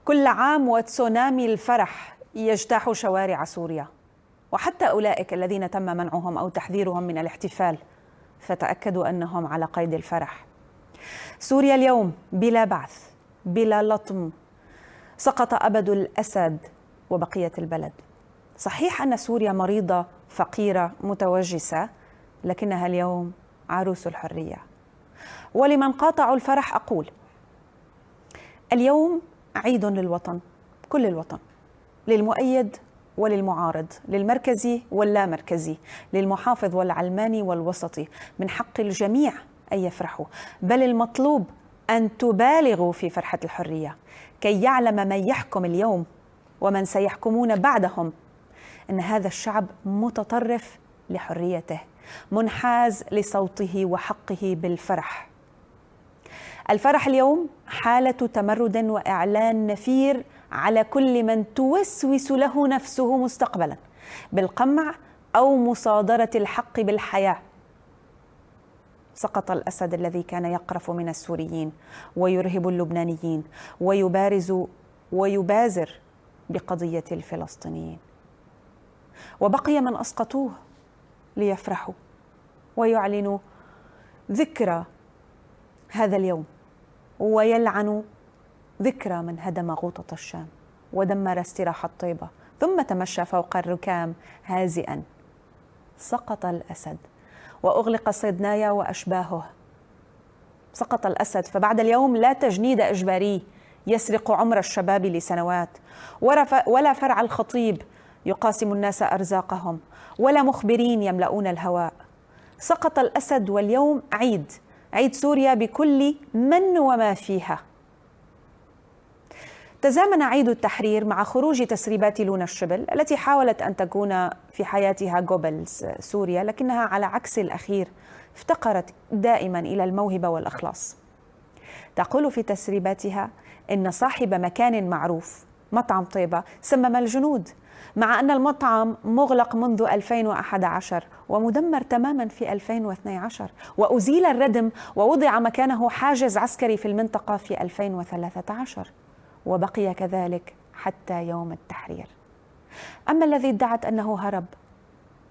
كل عام وتسونامي الفرح يجتاح شوارع سوريا، وحتى أولئك الذين تم منعهم أو تحذيرهم من الاحتفال فتأكدوا أنهم على قيد الفرح. سوريا اليوم بلا بعث، بلا لطم، سقط أبد الأسد وبقية البلد. صحيح أن سوريا مريضة فقيرة متوجسة، لكنها اليوم عروس الحرية. ولمن قاطعوا الفرح أقول: اليوم عيد للوطن، كل الوطن، للمؤيد وللمعارض، للمركزي واللامركزي، للمحافظ والعلماني والوسطي. من حق الجميع أن يفرحوا، بل المطلوب أن تبالغوا في فرحة الحرية كي يعلم من يحكم اليوم ومن سيحكمون بعدهم أن هذا الشعب متطرف لحريته، منحاز لصوته وحقه بالفرح. الفرح اليوم حالة تمرد وإعلان نفير على كل من توسوس له نفسه مستقبلا بالقمع أو مصادرة الحق بالحياة. سقط الأسد الذي كان يقرف من السوريين ويرهب اللبنانيين ويبازر بقضية الفلسطينيين، وبقي من أسقطوه ليفرحوا ويعلنوا ذكرى هذا اليوم ويلعنوا ذكرى من هدم غوطة الشام ودمر استراحة طيبة ثم تمشى فوق الركام هازئا. سقط الأسد وأغلق صيدنايا وأشباهه. سقط الأسد، فبعد اليوم لا تجنيد إجباري يسرق عمر الشباب لسنوات، ولا فرع الخطيب يقاسم الناس أرزاقهم، ولا مخبرين يملؤون الهواء. سقط الأسد، واليوم عيد سوريا بكل من وما فيها. تزامن عيد التحرير مع خروج تسريبات لونا الشبل التي حاولت أن تكون في حياتها جوبلز سوريا، لكنها على عكس الأخير افتقرت دائما إلى الموهبة والإخلاص. تقول في تسريباتها إن صاحب مكان معروف، مطعم طيبة، سمم الجنود، مع أن المطعم مغلق منذ 2011 ومدمر تماما في 2012، وأزيل الردم ووضع مكانه حاجز عسكري في المنطقة في 2013، وبقي كذلك حتى يوم التحرير. أما الذي ادعت أنه هرب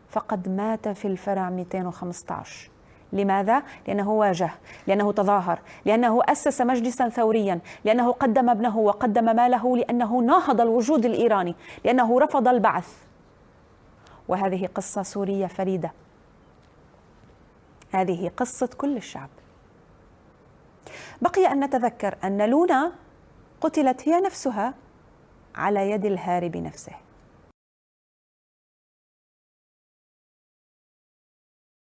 فقد مات في الفرع 215. لماذا؟ لأنه واجه، لأنه تظاهر، لأنه أسس مجلسا ثوريا، لأنه قدم ابنه وقدم ماله، لأنه ناهض الوجود الإيراني، لأنه رفض البعث. وهذه قصة سورية فريدة، هذه قصة كل الشعب. بقي أن نتذكر أن لونا قتلت هي نفسها على يد الهارب نفسه.